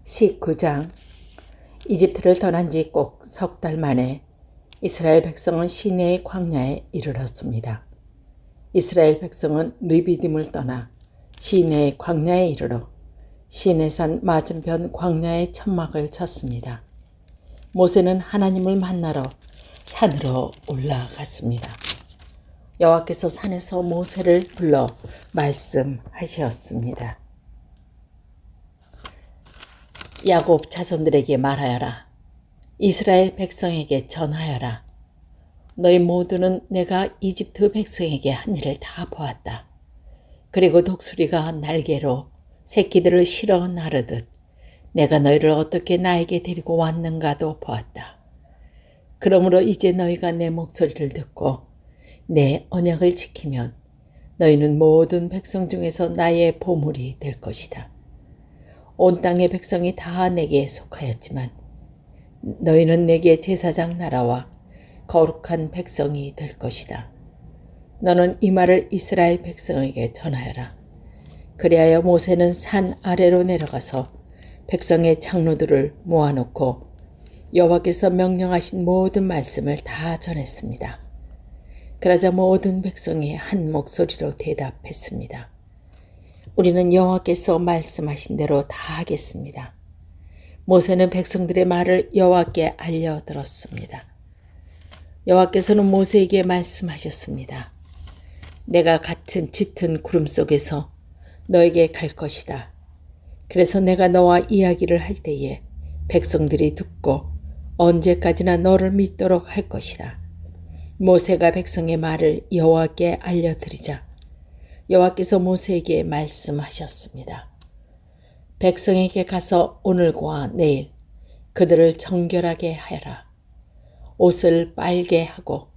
19장. 이집트를 떠난 지 꼭 석 달 만에 이스라엘 백성은 시내의 광야에 이르렀습니다. 이스라엘 백성은 르비딤을 떠나 시내의 광야에 이르러 시내산 맞은편 광야의 천막을 쳤습니다. 모세는 하나님을 만나러 산으로 올라갔습니다. 여호와께서 산에서 모세를 불러 말씀하셨습니다. 야곱 자손들에게 말하여라. 이스라엘 백성에게 전하여라. 너희 모두는 내가 이집트 백성에게 한 일을 다 보았다. 그리고 독수리가 날개로 새끼들을 실어 나르듯 내가 너희를 어떻게 나에게 데리고 왔는가도 보았다. 그러므로 이제 너희가 내 목소리를 듣고 내 언약을 지키면 너희는 모든 백성 중에서 나의 보물이 될 것이다. 온 땅의 백성이 다 내게 속하였지만 너희는 내게 제사장 나라와 거룩한 백성이 될 것이다. 너는 이 말을 이스라엘 백성에게 전하여라. 그리하여 모세는 산 아래로 내려가서 백성의 장로들을 모아놓고 여호와께서 명령하신 모든 말씀을 다 전했습니다. 그러자 모든 백성이 한 목소리로 대답했습니다. 우리는 여호와께서 말씀하신 대로 다 하겠습니다. 모세는 백성들의 말을 여호와께 알려들었습니다. 여호와께서는 모세에게 말씀하셨습니다. 내가 같은 짙은 구름 속에서 너에게 갈 것이다. 그래서 내가 너와 이야기를 할 때에 백성들이 듣고 언제까지나 너를 믿도록 할 것이다. 모세가 백성의 말을 여호와께 알려드리자 여호와께서 모세에게 말씀하셨습니다. 백성에게 가서 오늘과 내일 그들을 정결하게 하여라. 옷을 빨게 하고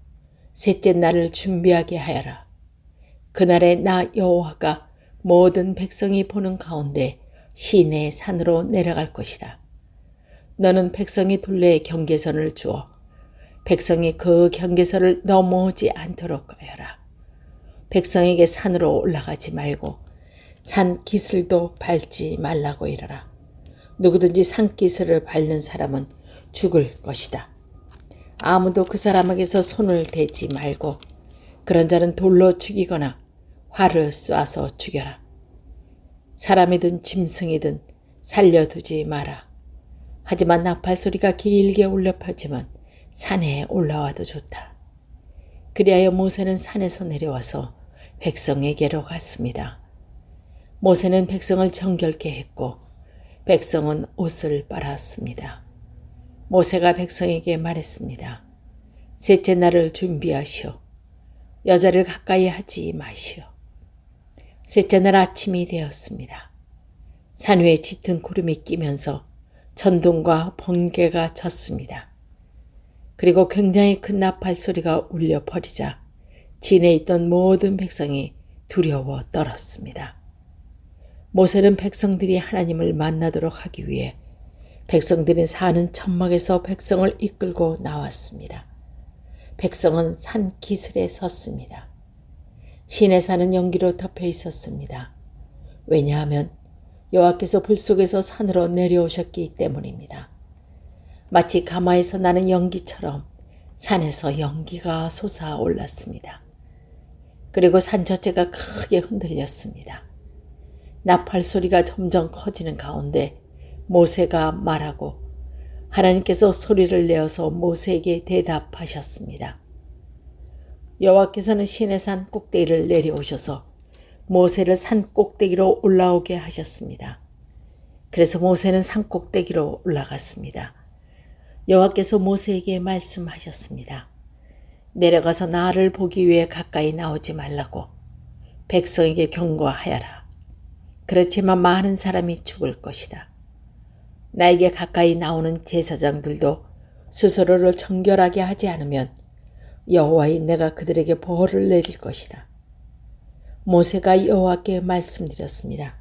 셋째 날을 준비하게 하여라. 그날에 나 여호와가 모든 백성이 보는 가운데 시내 산으로 내려갈 것이다. 너는 백성이 둘레에 경계선을 주어 백성이 그 경계선을 넘어오지 않도록 하여라. 백성에게 산으로 올라가지 말고 산 기슬도 밟지 말라고 이르라. 누구든지 산 기슬을 밟는 사람은 죽을 것이다. 아무도 그 사람에게서 손을 대지 말고 그런 자는 돌로 죽이거나 활을 쏴서 죽여라. 사람이든 짐승이든 살려두지 마라. 하지만 나팔 소리가 길게 울려 퍼지면 산에 올라와도 좋다. 그리하여 모세는 산에서 내려와서 백성에게로 갔습니다. 모세는 백성을 정결케 했고 백성은 옷을 빨았습니다. 모세가 백성에게 말했습니다. 셋째 날을 준비하시오. 여자를 가까이 하지 마시오. 셋째 날 아침이 되었습니다. 산 위에 짙은 구름이 끼면서 천둥과 번개가 쳤습니다. 그리고 굉장히 큰 나팔 소리가 울려 퍼지자 진에 있던 모든 백성이 두려워 떨었습니다. 모세는 백성들이 하나님을 만나도록 하기 위해 백성들이 사는 천막에서 백성을 이끌고 나왔습니다. 백성은 산 기슬에 섰습니다. 시내산은 연기로 덮여 있었습니다. 왜냐하면 여호와께서 불 속에서 산으로 내려오셨기 때문입니다. 마치 가마에서 나는 연기처럼 산에서 연기가 솟아올랐습니다. 그리고 산 자체가 크게 흔들렸습니다. 나팔 소리가 점점 커지는 가운데 모세가 말하고 하나님께서 소리를 내어서 모세에게 대답하셨습니다. 여호와께서는 시내산 꼭대기를 내려오셔서 모세를 산 꼭대기로 올라오게 하셨습니다. 그래서 모세는 산 꼭대기로 올라갔습니다. 여호와께서 모세에게 말씀하셨습니다. 내려가서 나를 보기 위해 가까이 나오지 말라고 백성에게 경고하여라. 그렇지만 많은 사람이 죽을 것이다. 나에게 가까이 나오는 제사장들도 스스로를 정결하게 하지 않으면 여호와의 내가 그들에게 벌을 내릴 것이다. 모세가 여호와께 말씀드렸습니다.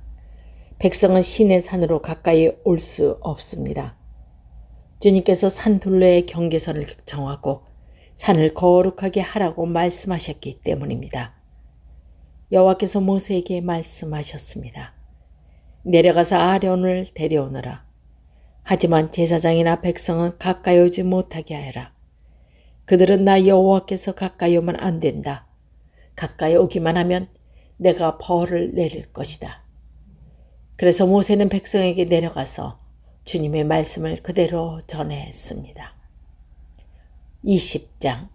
백성은 시내 산으로 가까이 올 수 없습니다. 주님께서 산 둘레의 경계선을 정하고 산을 거룩하게 하라고 말씀하셨기 때문입니다. 여호와께서 모세에게 말씀하셨습니다. 내려가서 아론을 데려오너라. 하지만 제사장이나 백성은 가까이 오지 못하게 하여라. 그들은 나 여호와께서 가까이 오면 안 된다. 가까이 오기만 하면 내가 벌을 내릴 것이다. 그래서 모세는 백성에게 내려가서 주님의 말씀을 그대로 전했습니다. 20장.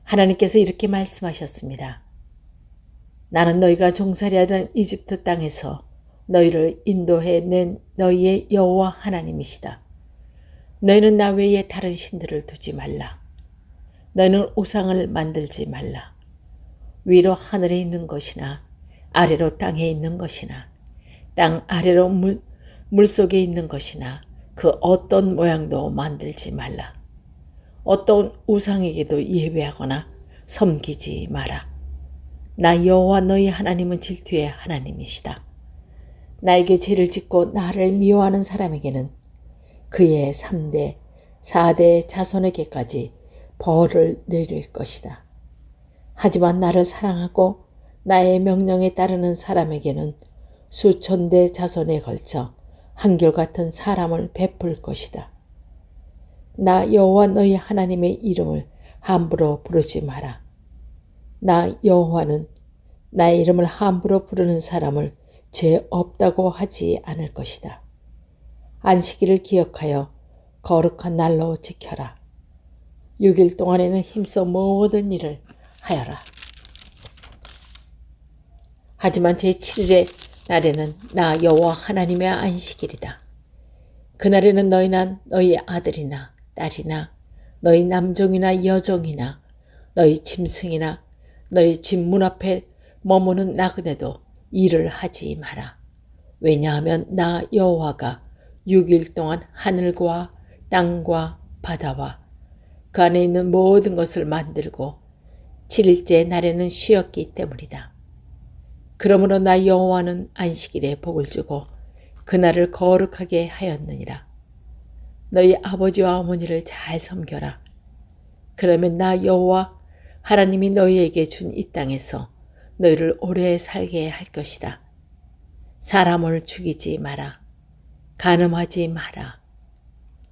하나님께서 이렇게 말씀하셨습니다. 나는 너희가 종살이하던 이집트 땅에서 너희를 인도해 낸 너희의 여호와 하나님이시다. 너희는 나 외에 다른 신들을 두지 말라. 너희는 우상을 만들지 말라. 위로 하늘에 있는 것이나 아래로 땅에 있는 것이나 땅 아래로 물속에 있는 것이나 그 어떤 모양도 만들지 말라. 어떤 우상에게도 예배하거나 섬기지 마라. 나 여호와 너희 하나님은 질투의 하나님이시다. 나에게 죄를 짓고 나를 미워하는 사람에게는 그의 3대, 4대 자손에게까지 벌을 내릴 것이다. 하지만 나를 사랑하고 나의 명령에 따르는 사람에게는 수천 대 자손에 걸쳐 한결같은 사람을 베풀 것이다. 나 여호와 너희 하나님의 이름을 함부로 부르지 마라. 나 여호와는 나의 이름을 함부로 부르는 사람을 죄 없다고 하지 않을 것이다. 안식일을 기억하여 거룩한 날로 지켜라. 6일 동안에는 힘써 모든 일을 하여라. 하지만 제7일의 날에는 나 여호와 하나님의 안식일이다. 그날에는 너희나 너희 아들이나 딸이나 너희 남종이나 여종이나 너희 짐승이나 너희 집 문 앞에 머무는 나그네도 일을 하지 마라. 왜냐하면 나 여호와가 6일 동안 하늘과 땅과 바다와 그 안에 있는 모든 것을 만들고 7일째 날에는 쉬었기 때문이다. 그러므로 나 여호와는 안식일에 복을 주고 그날을 거룩하게 하였느니라. 너희 아버지와 어머니를 잘 섬겨라. 그러면 나 여호와 하나님이 너희에게 준 이 땅에서 너희를 오래 살게 할 것이다. 사람을 죽이지 마라. 간음하지 마라.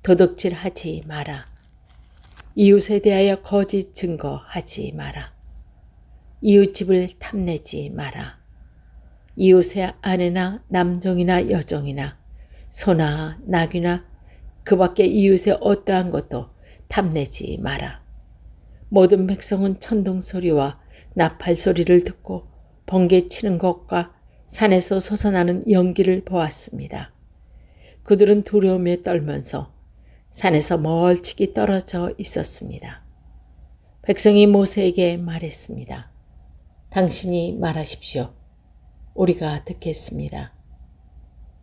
도둑질하지 마라. 이웃에 대하여 거짓 증거하지 마라. 이웃집을 탐내지 마라. 이웃의 아내나 남종이나 여종이나 소나 나귀나 그 밖에 이웃의 어떠한 것도 탐내지 마라. 모든 백성은 천둥소리와 나팔소리를 듣고 번개치는 것과 산에서 솟아나는 연기를 보았습니다. 그들은 두려움에 떨면서 산에서 멀찍이 떨어져 있었습니다. 백성이 모세에게 말했습니다. 당신이 말하십시오. 우리가 듣겠습니다.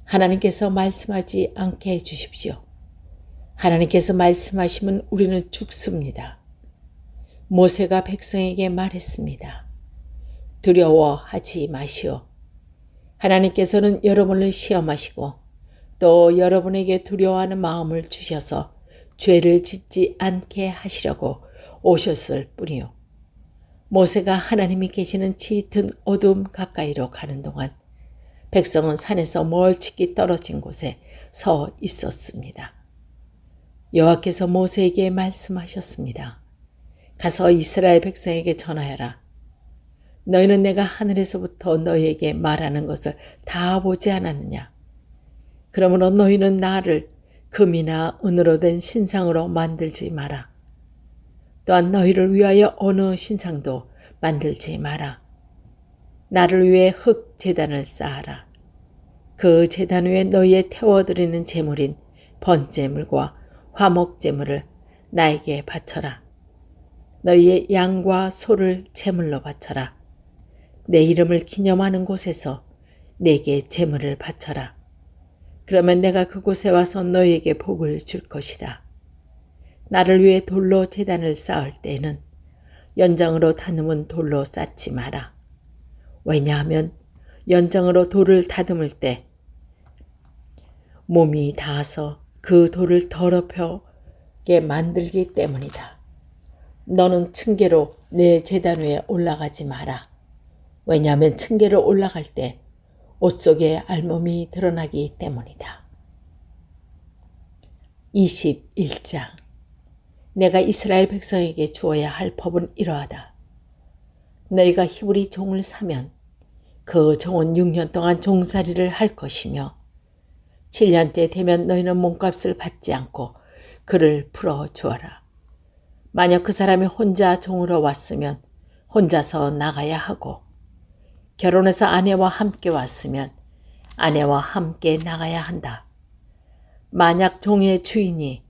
하나님께서 말씀하지 않게 해주십시오. 하나님께서 말씀하시면 우리는 죽습니다. 모세가 백성에게 말했습니다. 두려워하지 마시오. 하나님께서는 여러분을 시험하시고 또 여러분에게 두려워하는 마음을 주셔서 죄를 짓지 않게 하시려고 오셨을 뿐이요. 모세가 하나님이 계시는 짙은 어둠 가까이로 가는 동안 백성은 산에서 멀찍이 떨어진 곳에 서 있었습니다. 여호와께서 모세에게 말씀하셨습니다. 가서 이스라엘 백성에게 전하여라. 너희는 내가 하늘에서부터 너희에게 말하는 것을 다 보지 않았느냐? 그러므로 너희는 나를 금이나 은으로 된 신상으로 만들지 마라. 또한 너희를 위하여 어느 신상도 만들지 마라. 나를 위해 흙 제단을 쌓아라. 그 제단 위에 너희의 태워드리는 제물인 번제물과 화목제물을 나에게 바쳐라. 너희의 양과 소를 제물로 바쳐라. 내 이름을 기념하는 곳에서 내게 제물을 바쳐라. 그러면 내가 그곳에 와서 너희에게 복을 줄 것이다. 나를 위해 돌로 제단을 쌓을 때에는 연장으로 다듬은 돌로 쌓지 마라. 왜냐하면 연장으로 돌을 다듬을 때 몸이 닿아서 그 돌을 더럽게 만들기 때문이다. 너는 층계로 내 제단 위에 올라가지 마라. 왜냐하면 층계로 올라갈 때 옷 속에 알몸이 드러나기 때문이다. 21장. 내가 이스라엘 백성에게 주어야 할 법은 이러하다. 너희가 히브리 종을 사면 그 종은 6년 동안 종살이를 할 것이며 7년째 되면 너희는 몸값을 받지 않고 그를 풀어주어라. 만약 그 사람이 혼자 종으로 왔으면 혼자서 나가야 하고 결혼해서 아내와 함께 왔으면 아내와 함께 나가야 한다. 만약 종의 주인이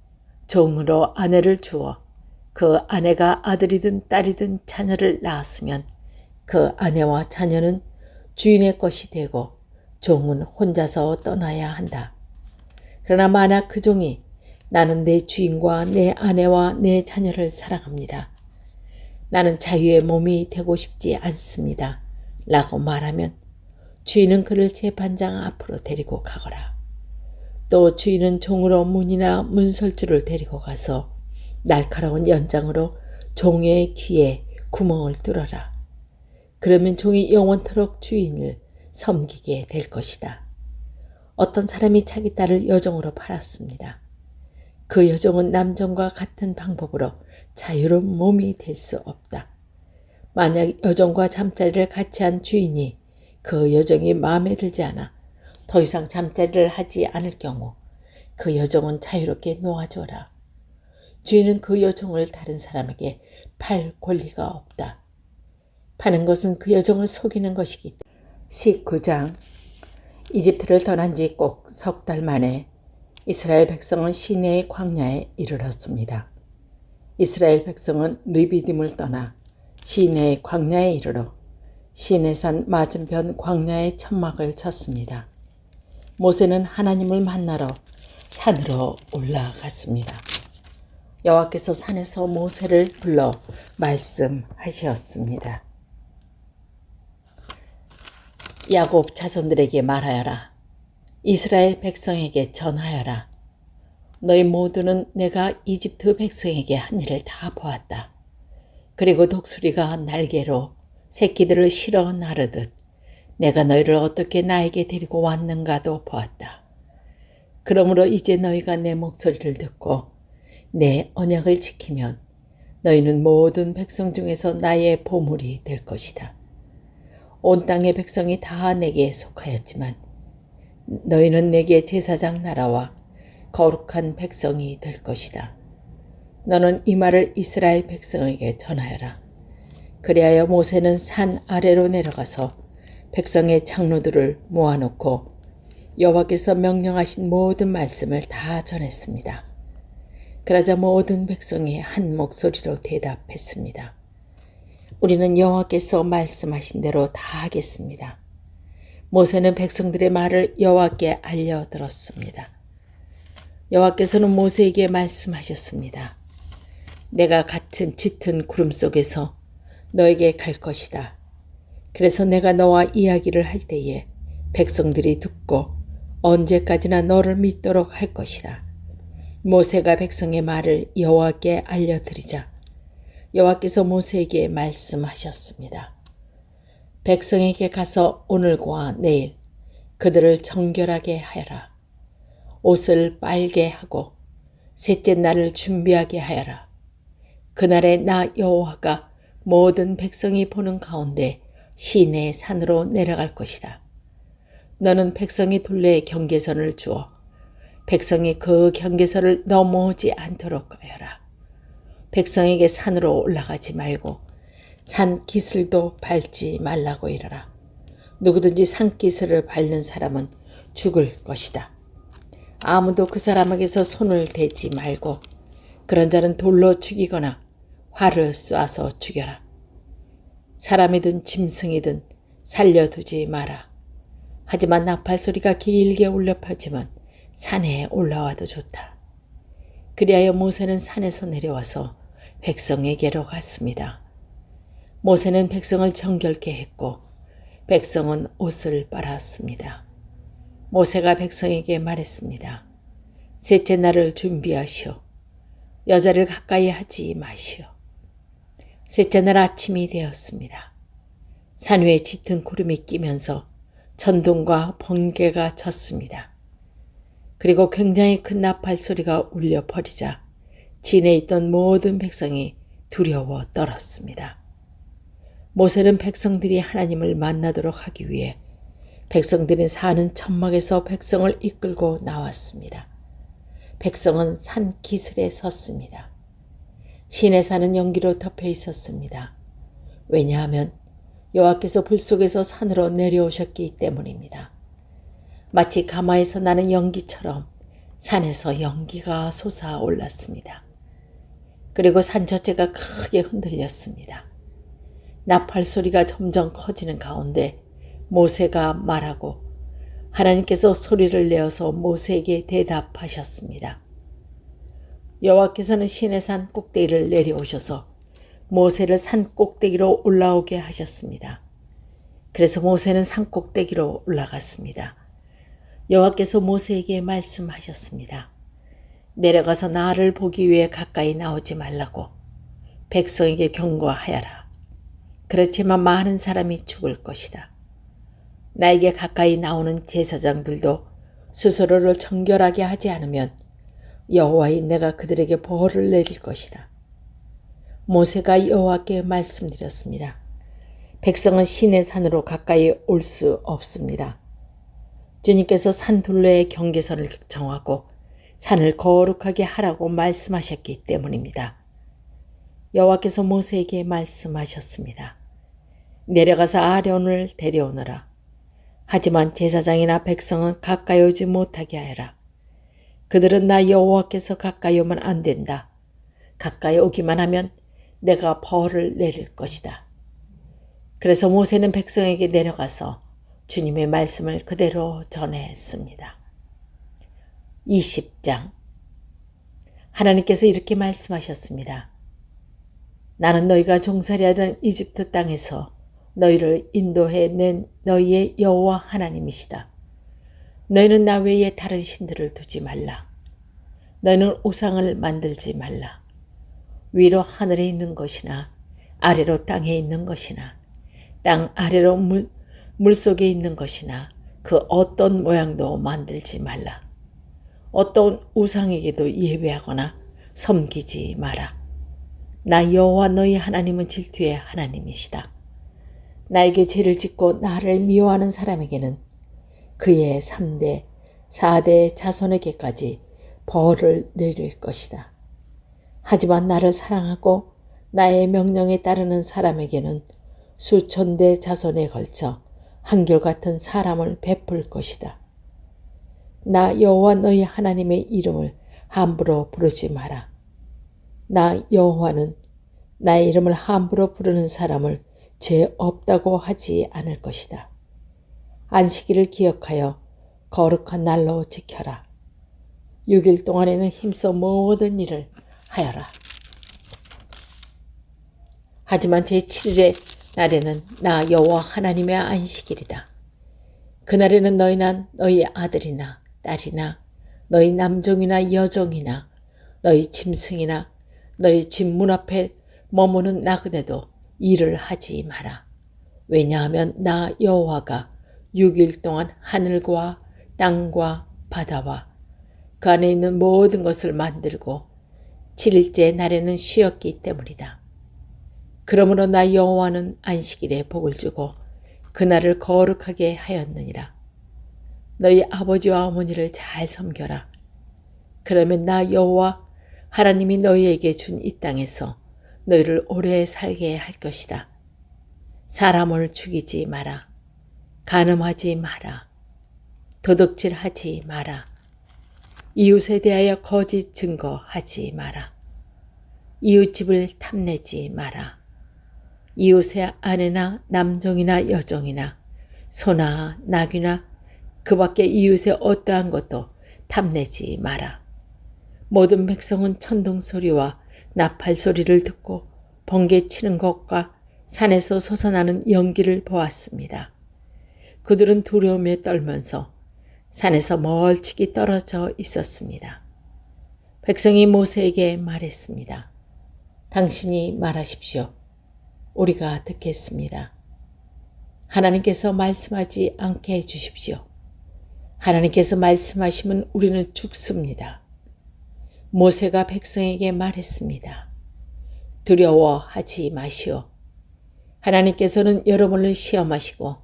종으로 아내를 주어 그 아내가 아들이든 딸이든 자녀를 낳았으면 그 아내와 자녀는 주인의 것이 되고 종은 혼자서 떠나야 한다. 그러나 만약 그 종이 나는 내 주인과 내 아내와 내 자녀를 사랑합니다. 나는 자유의 몸이 되고 싶지 않습니다. 라고 말하면 주인은 그를 재판장 앞으로 데리고 가거라. 또 주인은 종으로 문이나 문설주를 데리고 가서 날카로운 연장으로 종의 귀에 구멍을 뚫어라. 그러면 종이 영원토록 주인을 섬기게 될 것이다. 어떤 사람이 자기 딸을 여종으로 팔았습니다. 그 여종은 남종과 같은 방법으로 자유로운 몸이 될 수 없다. 만약 여종과 잠자리를 같이 한 주인이 그 여종이 마음에 들지 않아 더 이상 잠자리를 하지 않을 경우 그 여종은 자유롭게 놓아줘라. 주인은 그 여종을 다른 사람에게 팔 권리가 없다. 파는 것은 그 여종을 속이는 것이기 때문에. 19장. 이집트를 떠난 지 꼭 석 달 만에 이스라엘 백성은 시내의 광야에 이르렀습니다. 이스라엘 백성은 르비딤을 떠나 시내의 광야에 이르러 시내산 맞은편 광야의 천막을 쳤습니다. 모세는 하나님을 만나러 산으로 올라갔습니다. 여호와께서 산에서 모세를 불러 말씀하셨습니다. 야곱 자손들에게 말하여라. 이스라엘 백성에게 전하여라. 너희 모두는 내가 이집트 백성에게 한 일을 다 보았다. 그리고 독수리가 날개로 새끼들을 실어 나르듯 내가 너희를 어떻게 나에게 데리고 왔는가도 보았다. 그러므로 이제 너희가 내 목소리를 듣고 내 언약을 지키면 너희는 모든 백성 중에서 나의 보물이 될 것이다. 온 땅의 백성이 다 내게 속하였지만 너희는 내게 제사장 나라와 거룩한 백성이 될 것이다. 너는 이 말을 이스라엘 백성에게 전하여라. 그리하여 모세는 산 아래로 내려가서 백성의 장로들을 모아놓고 여호와께서 명령하신 모든 말씀을 다 전했습니다. 그러자 모든 백성이 한 목소리로 대답했습니다. 우리는 여호와께서 말씀하신 대로 다 하겠습니다. 모세는 백성들의 말을 여호와께 알려들었습니다. 여호와께서는 모세에게 말씀하셨습니다. 내가 같은 짙은 구름 속에서 너에게 갈 것이다. 그래서 내가 너와 이야기를 할 때에 백성들이 듣고 언제까지나 너를 믿도록 할 것이다. 모세가 백성의 말을 여호와께 알려드리자 여호와께서 모세에게 말씀하셨습니다. 백성에게 가서 오늘과 내일 그들을 정결하게 하여라. 옷을 빨게 하고 셋째 날을 준비하게 하여라. 그날에 나 여호와가 모든 백성이 보는 가운데 시내 산으로 내려갈 것이다. 너는 백성이 둘레에 경계선을 주어 백성이 그 경계선을 넘어오지 않도록 하여라. 백성에게 산으로 올라가지 말고 산 기슬도 밟지 말라고 이르라. 누구든지 산 기슬을 밟는 사람은 죽을 것이다. 아무도 그 사람에게서 손을 대지 말고 그런 자는 돌로 죽이거나 활을 쏴서 죽여라. 사람이든 짐승이든 살려두지 마라. 하지만 나팔 소리가 길게 울려 퍼지면 산에 올라와도 좋다. 그리하여 모세는 산에서 내려와서 백성에게로 갔습니다. 모세는 백성을 정결케 했고 백성은 옷을 빨았습니다. 모세가 백성에게 말했습니다. 셋째 날을 준비하시오. 여자를 가까이 하지 마시오. 셋째 날 아침이 되었습니다. 산 위에 짙은 구름이 끼면서 천둥과 번개가 쳤습니다. 그리고 굉장히 큰 나팔 소리가 울려 퍼지자 진에 있던 모든 백성이 두려워 떨었습니다. 모세는 백성들이 하나님을 만나도록 하기 위해 백성들이 사는 천막에서 백성을 이끌고 나왔습니다. 백성은 산 기슭에 섰습니다. 시내산은 연기로 덮여 있었습니다. 왜냐하면 여호와께서 불 속에서 산으로 내려오셨기 때문입니다. 마치 가마에서 나는 연기처럼 산에서 연기가 솟아올랐습니다. 그리고 산 자체가 크게 흔들렸습니다. 나팔 소리가 점점 커지는 가운데 모세가 말하고 하나님께서 소리를 내어서 모세에게 대답하셨습니다. 여호와께서는 시내산 꼭대기를 내려오셔서 모세를 산 꼭대기로 올라오게 하셨습니다. 그래서 모세는 산 꼭대기로 올라갔습니다. 여호와께서 모세에게 말씀하셨습니다. 내려가서 나를 보기 위해 가까이 나오지 말라고 백성에게 경고하여라. 그렇지만 많은 사람이 죽을 것이다. 나에게 가까이 나오는 제사장들도 스스로를 정결하게 하지 않으면 여호와의 내가 그들에게 벌을 내릴 것이다. 모세가 여호와께 말씀드렸습니다. 백성은 시내 산으로 가까이 올 수 없습니다. 주님께서 산 둘레의 경계선을 정하고 산을 거룩하게 하라고 말씀하셨기 때문입니다. 여호와께서 모세에게 말씀하셨습니다. 내려가서 아론을 데려오너라. 하지만 제사장이나 백성은 가까이 오지 못하게 하여라. 그들은 나 여호와께서 가까이 오면 안 된다. 가까이 오기만 하면 내가 벌을 내릴 것이다. 그래서 모세는 백성에게 내려가서 주님의 말씀을 그대로 전했습니다. 20장. 하나님께서 이렇게 말씀하셨습니다. 나는 너희가 종살이하던 이집트 땅에서 너희를 인도해 낸 너희의 여호와 하나님이시다. 너희는 나 외에 다른 신들을 두지 말라. 너희는 우상을 만들지 말라. 위로 하늘에 있는 것이나 아래로 땅에 있는 것이나 땅 아래로 물속에 있는 것이나 그 어떤 모양도 만들지 말라. 어떤 우상에게도 예배하거나 섬기지 마라. 나 여호와 너희 하나님은 질투의 하나님이시다. 나에게 죄를 짓고 나를 미워하는 사람에게는 그의 3대, 4대 자손에게까지 벌을 내릴 것이다. 하지만 나를 사랑하고 나의 명령에 따르는 사람에게는 수천 대 자손에 걸쳐 한결같은 사람을 베풀 것이다. 나 여호와 너희 하나님의 이름을 함부로 부르지 마라. 나 여호와는 나의 이름을 함부로 부르는 사람을 죄 없다고 하지 않을 것이다. 안식일을 기억하여 거룩한 날로 지켜라. 6일 동안에는 힘써 모든 일을 하여라. 하지만 제7일의 날에는 나 여호와 하나님의 안식일이다. 그날에는 너희나 너희 아들이나 딸이나 너희 남종이나 여종이나 너희 짐승이나 너희 집 문 앞에 머무는 나그네도 일을 하지 마라. 왜냐하면 나 여호와가 6일 동안 하늘과 땅과 바다와 그 안에 있는 모든 것을 만들고 7일째 날에는 쉬었기 때문이다. 그러므로 나 여호와는 안식일에 복을 주고 그날을 거룩하게 하였느니라. 너희 아버지와 어머니를 잘 섬겨라. 그러면 나 여호와 하나님이 너희에게 준 이 땅에서 너희를 오래 살게 할 것이다. 사람을 죽이지 마라. 간음하지 마라. 도둑질하지 마라. 이웃에 대하여 거짓 증거하지 마라. 이웃집을 탐내지 마라. 이웃의 아내나 남종이나 여종이나 소나 나귀나 그 밖에 이웃의 어떠한 것도 탐내지 마라. 모든 백성은 천둥소리와 나팔소리를 듣고 번개치는 것과 산에서 솟아나는 연기를 보았습니다. 그들은 두려움에 떨면서 산에서 멀찍이 떨어져 있었습니다. 백성이 모세에게 말했습니다. 당신이 말하십시오. 우리가 듣겠습니다. 하나님께서 말씀하지 않게 해주십시오. 하나님께서 말씀하시면 우리는 죽습니다. 모세가 백성에게 말했습니다. 두려워하지 마시오. 하나님께서는 여러분을 시험하시고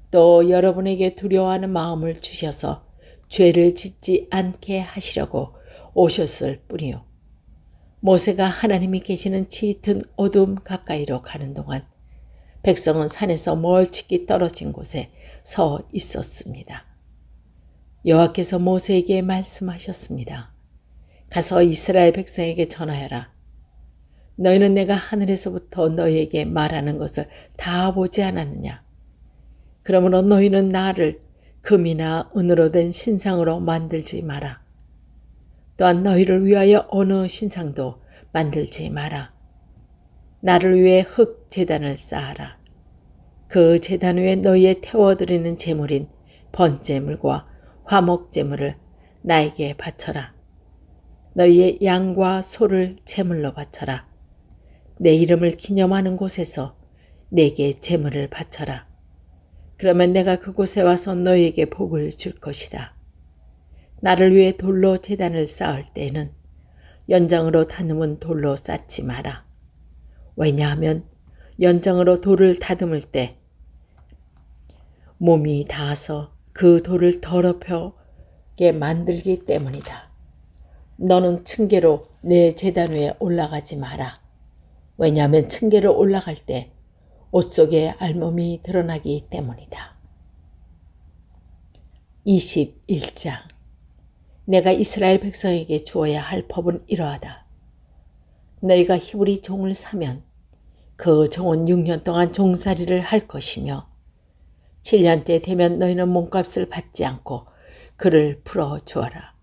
또 여러분에게 두려워하는 마음을 주셔서 죄를 짓지 않게 하시려고 오셨을 뿐이요. 모세가 하나님이 계시는 짙은 어둠 가까이로 가는 동안 백성은 산에서 멀찍이 떨어진 곳에 서 있었습니다. 여호와께서 모세에게 말씀하셨습니다. 가서 이스라엘 백성에게 전하여라. 너희는 내가 하늘에서부터 너희에게 말하는 것을 다 보지 않았느냐? 그러므로 너희는 나를 금이나 은으로 된 신상으로 만들지 마라. 또한 너희를 위하여 어느 신상도 만들지 마라. 나를 위해 흙 제단을 쌓아라. 그 제단 위에 너희의 태워드리는 제물인 번제물과 화목제물을 나에게 바쳐라. 너희의 양과 소를 제물로 바쳐라. 내 이름을 기념하는 곳에서 내게 제물을 바쳐라. 그러면 내가 그곳에 와서 너희에게 복을 줄 것이다. 나를 위해 돌로 제단을 쌓을 때에는 연장으로 다듬은 돌로 쌓지 마라. 왜냐하면 연장으로 돌을 다듬을 때 몸이 닿아서 그 돌을 더럽게 만들기 때문이다. 너는 층계로 내 제단 위에 올라가지 마라. 왜냐하면 층계로 올라갈 때 옷 속에 알몸이 드러나기 때문이다. 21장 내가 이스라엘 백성에게 주어야 할 법은 이러하다. 너희가 히브리 종을 사면 그 종은 6년 동안 종살이를 할 것이며 7년째 되면 너희는 몸값을 받지 않고 그를 풀어주어라.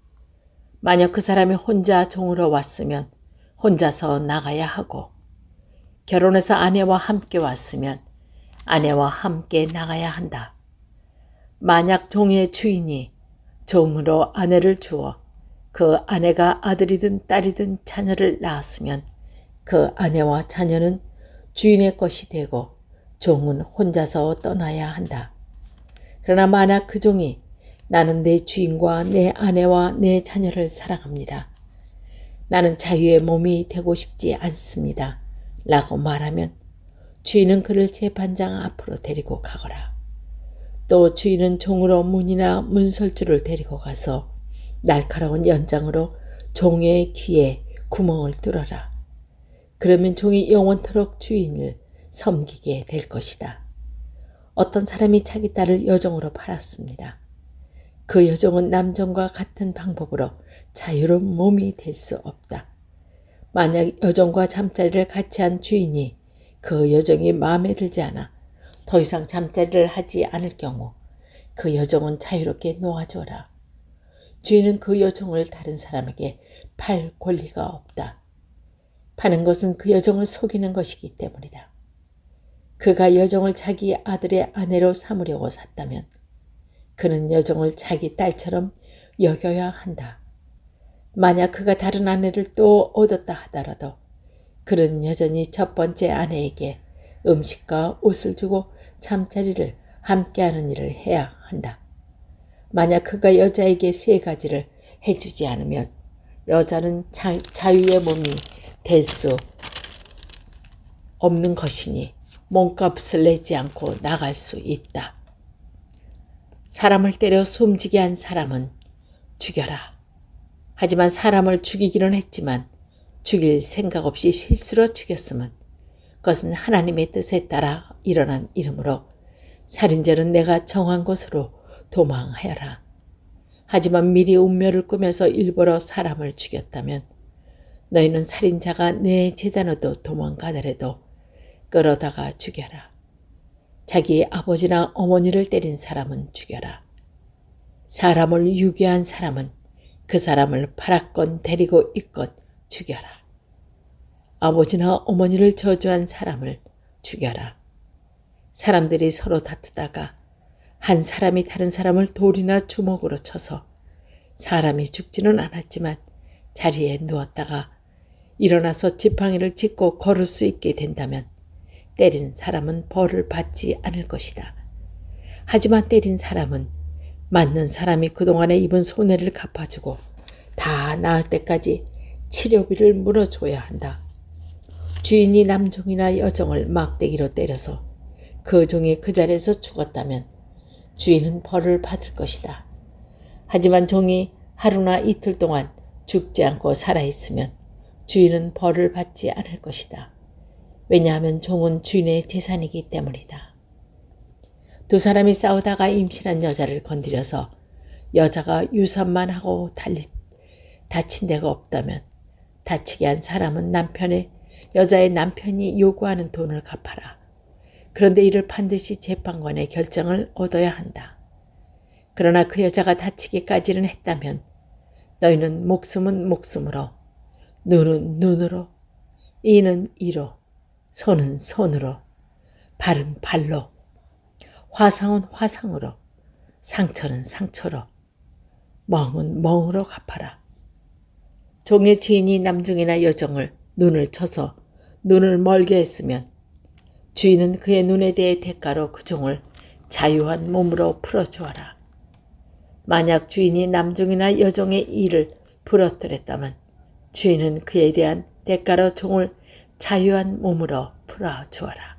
만약 그 사람이 혼자 종으로 왔으면 혼자서 나가야 하고 결혼해서 아내와 함께 왔으면 아내와 함께 나가야 한다. 만약 종의 주인이 종으로 아내를 주어 그 아내가 아들이든 딸이든 자녀를 낳았으면 그 아내와 자녀는 주인의 것이 되고 종은 혼자서 떠나야 한다. 그러나 만약 그 종이 나는 내 주인과 내 아내와 내 자녀를 사랑합니다. 나는 자유의 몸이 되고 싶지 않습니다. 라고 말하면 주인은 그를 재판장 앞으로 데리고 가거라. 또 주인은 종으로 문이나 문설주를 데리고 가서 날카로운 연장으로 종의 귀에 구멍을 뚫어라. 그러면 종이 영원토록 주인을 섬기게 될 것이다. 어떤 사람이 자기 딸을 여종으로 팔았습니다. 그 여종은 남종과 같은 방법으로 자유로운 몸이 될 수 없다. 만약 여종과 잠자리를 같이 한 주인이 그 여종이 마음에 들지 않아 더 이상 잠자리를 하지 않을 경우 그 여종은 자유롭게 놓아줘라. 주인은 그 여종을 다른 사람에게 팔 권리가 없다. 파는 것은 그 여종을 속이는 것이기 때문이다. 그가 여종을 자기 아들의 아내로 삼으려고 샀다면 그는 여종을 자기 딸처럼 여겨야 한다. 만약 그가 다른 아내를 또 얻었다 하더라도 그는 여전히 첫 번째 아내에게 음식과 옷을 주고 잠자리를 함께하는 일을 해야 한다. 만약 그가 여자에게 3가지를 해주지 않으면 여자는 자유의 몸이 될 수 없는 것이니 몸값을 내지 않고 나갈 수 있다. 사람을 때려 숨지게 한 사람은 죽여라. 하지만 사람을 죽이기는 했지만 죽일 생각 없이 실수로 죽였으면 그것은 하나님의 뜻에 따라 일어난 일이므로 살인자는 내가 정한 곳으로 도망하여라. 하지만 미리 운멸을 꾸며서 일부러 사람을 죽였다면 너희는 살인자가 내 제단으로 도망가더라도 끌어다가 죽여라. 자기 아버지나 어머니를 때린 사람은 죽여라. 사람을 유괴한 사람은 그 사람을 팔았건 데리고 있건 죽여라. 아버지나 어머니를 저주한 사람을 죽여라. 사람들이 서로 다투다가 한 사람이 다른 사람을 돌이나 주먹으로 쳐서 사람이 죽지는 않았지만 자리에 누웠다가 일어나서 지팡이를 짚고 걸을 수 있게 된다면 때린 사람은 벌을 받지 않을 것이다. 하지만 때린 사람은 맞는 사람이 그동안에 입은 손해를 갚아주고 다 나을 때까지 치료비를 물어줘야 한다. 주인이 남종이나 여종을 막대기로 때려서 그 종이 그 자리에서 죽었다면 주인은 벌을 받을 것이다. 하지만 종이 하루나 이틀 동안 죽지 않고 살아있으면 주인은 벌을 받지 않을 것이다. 왜냐하면 종은 주인의 재산이기 때문이다. 두 사람이 싸우다가 임신한 여자를 건드려서 여자가 유산만 하고 다친 데가 없다면 다치게 한 사람은 여자의 남편이 요구하는 돈을 갚아라. 그런데 이를 반드시 재판관의 결정을 얻어야 한다. 그러나 그 여자가 다치기까지는 했다면 너희는 목숨은 목숨으로, 눈은 눈으로, 이는 이로, 손은 손으로, 발은 발로, 화상은 화상으로, 상처는 상처로, 멍은 멍으로 갚아라. 종의 주인이 남종이나 여종을 눈을 쳐서 눈을 멀게 했으면 주인은 그의 눈에 대해 대가로 그 종을 자유한 몸으로 풀어주어라. 만약 주인이 남종이나 여종의 이를 부러뜨렸다면 주인은 그에 대한 대가로 종을 자유한 몸으로 풀어주어라.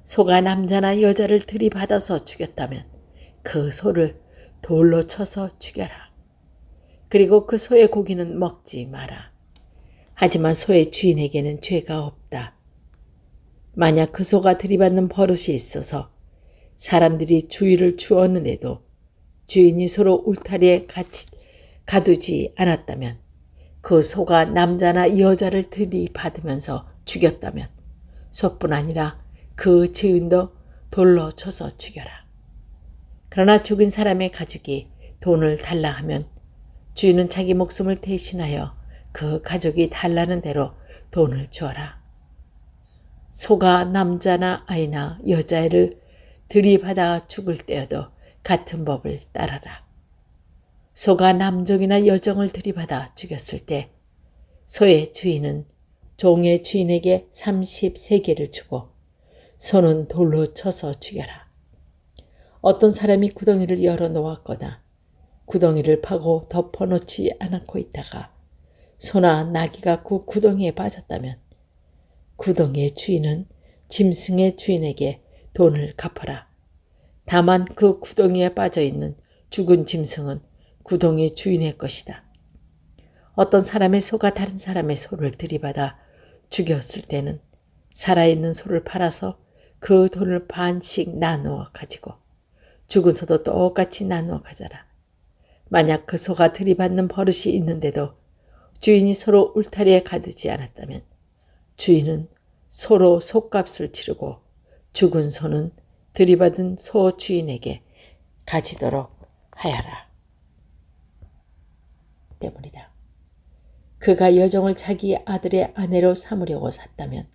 소가 남자나 여자를 들이받아서 죽였다면 그 소를 돌로 쳐서 죽여라. 그리고 그 소의 고기는 먹지 마라. 하지만 소의 주인에게는 죄가 없다. 만약 그 소가 들이받는 버릇이 있어서 사람들이 주의를 주었는데도 주인이 소로 울타리에 가두지 않았다면 그 소가 남자나 여자를 들이받으면서 죽였다면 소뿐 아니라 그 주인도 돌로 쳐서 죽여라. 그러나 죽은 사람의 가족이 돈을 달라 하면 주인은 자기 목숨을 대신하여 그 가족이 달라는 대로 돈을 주어라. 소가 남자나 아이나 여자애를 들이받아 죽을 때여도 같은 법을 따라라. 소가 남종이나 여종을 들이받아 죽였을 때 소의 주인은 종의 주인에게 30세겔을 주고 소는 돌로 쳐서 죽여라. 어떤 사람이 구덩이를 열어 놓았거나 구덩이를 파고 덮어놓지 않고 있다가 소나 나귀가 그 구덩이에 빠졌다면 구덩이의 주인은 짐승의 주인에게 돈을 갚아라. 다만 그 구덩이에 빠져있는 죽은 짐승은 구덩이 주인의 것이다. 어떤 사람의 소가 다른 사람의 소를 들이받아 죽였을 때는 살아있는 소를 팔아서 그 돈을 반씩 나누어 가지고 죽은 소도 똑같이 나누어 가져라. 만약 그 소가 들이받는 버릇이 있는데도 주인이 소로 울타리에 가두지 않았다면 주인은 소로 소값을 치르고 죽은 소는 들이받은 소 주인에게 가지도록 하여라. 때문이다. 그가 여종을 자기 아들의 아내로 삼으려고 샀다면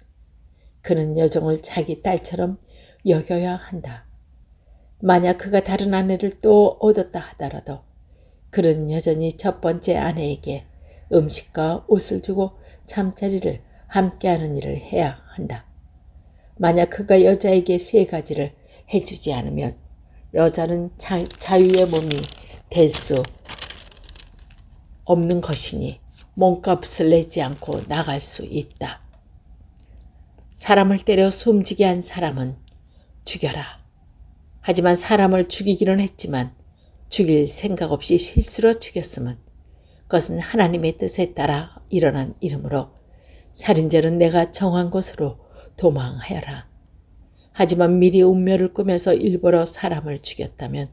그는 여종을 자기 딸처럼 여겨야 한다. 만약 그가 다른 아내를 또 얻었다 하더라도 그는 여전히 첫 번째 아내에게 음식과 옷을 주고 잠자리를 함께하는 일을 해야 한다. 만약 그가 여자에게 3가지를 해주지 않으면 여자는 자유의 몸이 될 수 없는 것이니 몸값을 내지 않고 나갈 수 있다. 사람을 때려 숨지게 한 사람은 죽여라. 하지만 사람을 죽이기는 했지만 죽일 생각 없이 실수로 죽였으면 그것은 하나님의 뜻에 따라 일어난 일이므로 살인자는 내가 정한 곳으로 도망하여라. 하지만 미리 운멸을 꾸며서 일부러 사람을 죽였다면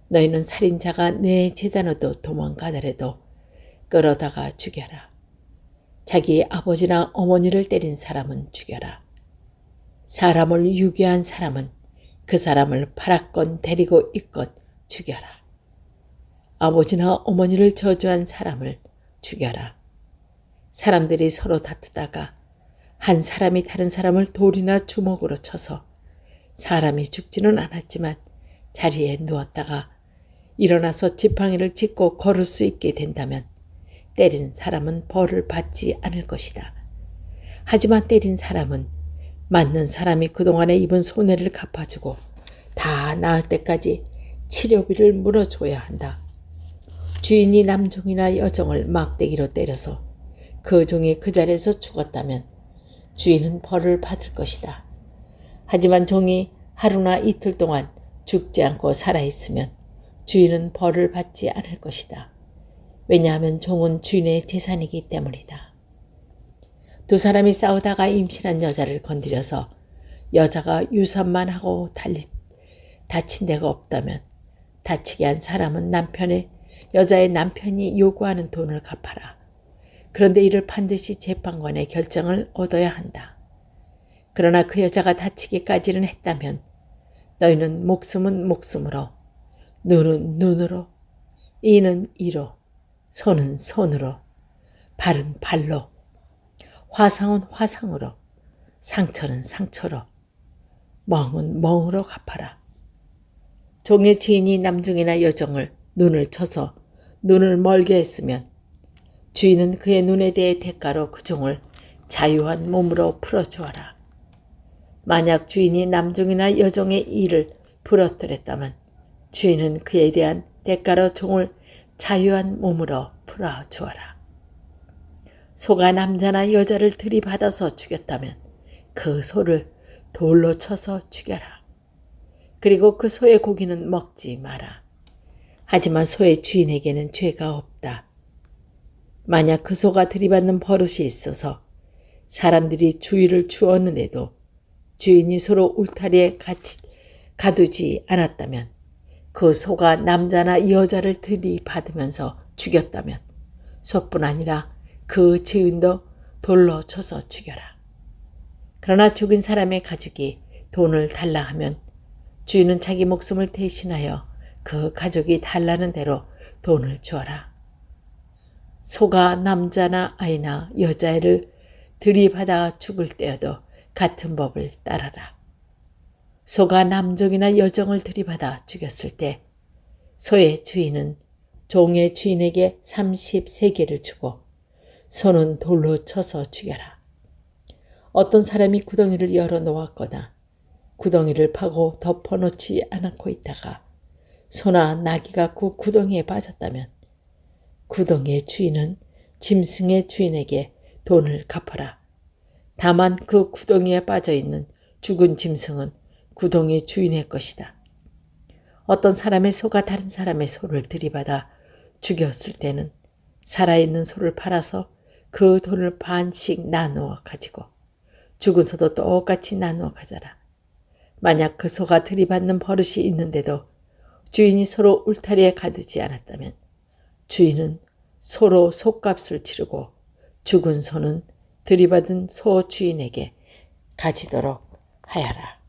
너희는 살인자가 내 재단으로 도망가더라도 끌어다가 죽여라. 자기 아버지나 어머니를 때린 사람은 죽여라. 사람을 유괴한 사람은 그 사람을 팔았건 데리고 있건 죽여라. 아버지나 어머니를 저주한 사람을 죽여라. 사람들이 서로 다투다가 한 사람이 다른 사람을 돌이나 주먹으로 쳐서 사람이 죽지는 않았지만 자리에 누웠다가 일어나서 지팡이를 짚고 걸을 수 있게 된다면 때린 사람은 벌을 받지 않을 것이다. 하지만 때린 사람은 맞는 사람이 그동안에 입은 손해를 갚아주고 다 나을 때까지 치료비를 물어줘야 한다. 주인이 남종이나 여종을 막대기로 때려서 그 종이 그 자리에서 죽었다면 주인은 벌을 받을 것이다. 하지만 종이 하루나 이틀 동안 죽지 않고 살아있으면 주인은 벌을 받지 않을 것이다. 왜냐하면 종은 주인의 재산이기 때문이다. 두 사람이 싸우다가 임신한 여자를 건드려서 여자가 유산만 하고 다친 데가 없다면 다치게 한 사람은 여자의 남편이 요구하는 돈을 갚아라. 그런데 이를 반드시 재판관의 결정을 얻어야 한다. 그러나 그 여자가 다치기까지는 했다면 너희는 목숨은 목숨으로, 눈은 눈으로, 이는 이로, 손은 손으로, 발은 발로, 화상은 화상으로, 상처는 상처로, 멍은 멍으로 갚아라. 종의 주인이 남종이나 여종을 눈을 쳐서 눈을 멀게 했으면 주인은 그의 눈에 대해 대가로 그 종을 자유한 몸으로 풀어주어라. 만약 주인이 남종이나 여종의 이를 부러뜨렸다면 주인은 그에 대한 대가로 종을 자유한 몸으로 풀어주어라. 소가 남자나 여자를 들이받아서 죽였다면 그 소를 돌로 쳐서 죽여라. 그리고 그 소의 고기는 먹지 마라. 하지만 소의 주인에게는 죄가 없다. 만약 그 소가 들이받는 버릇이 있어서 사람들이 주의를 주었는데도 주인이 소로 울타리에 가두지 않았다면 그 소가 남자나 여자를 들이받으면서 죽였다면 소뿐 아니라 그 주인도 돌로 쳐서 죽여라. 그러나 죽은 사람의 가족이 돈을 달라 하면 주인은 자기 목숨을 대신하여 그 가족이 달라는 대로 돈을 주어라. 소가 남자나 아이나 여자애를 들이받아 죽을 때여도 같은 법을 따라라. 소가 남종이나 여종을 들이받아 죽였을 때 소의 주인은 종의 주인에게 30세겔을 주고 소는 돌로 쳐서 죽여라. 어떤 사람이 구덩이를 열어 놓았거나 구덩이를 파고 덮어놓지 않고 있다가 소나 나귀가 그 구덩이에 빠졌다면 구덩이의 주인은 짐승의 주인에게 돈을 갚아라. 다만 그 구덩이에 빠져있는 죽은 짐승은 구덩이 주인의 것이다. 어떤 사람의 소가 다른 사람의 소를 들이받아 죽였을 때는 살아있는 소를 팔아서 그 돈을 반씩 나누어 가지고 죽은 소도 똑같이 나누어 가져라. 만약 그 소가 들이받는 버릇이 있는데도 주인이 소로 울타리에 가두지 않았다면 주인은 소로 소값을 치르고 죽은 소는 들이받은 소 주인에게 가지도록 하여라.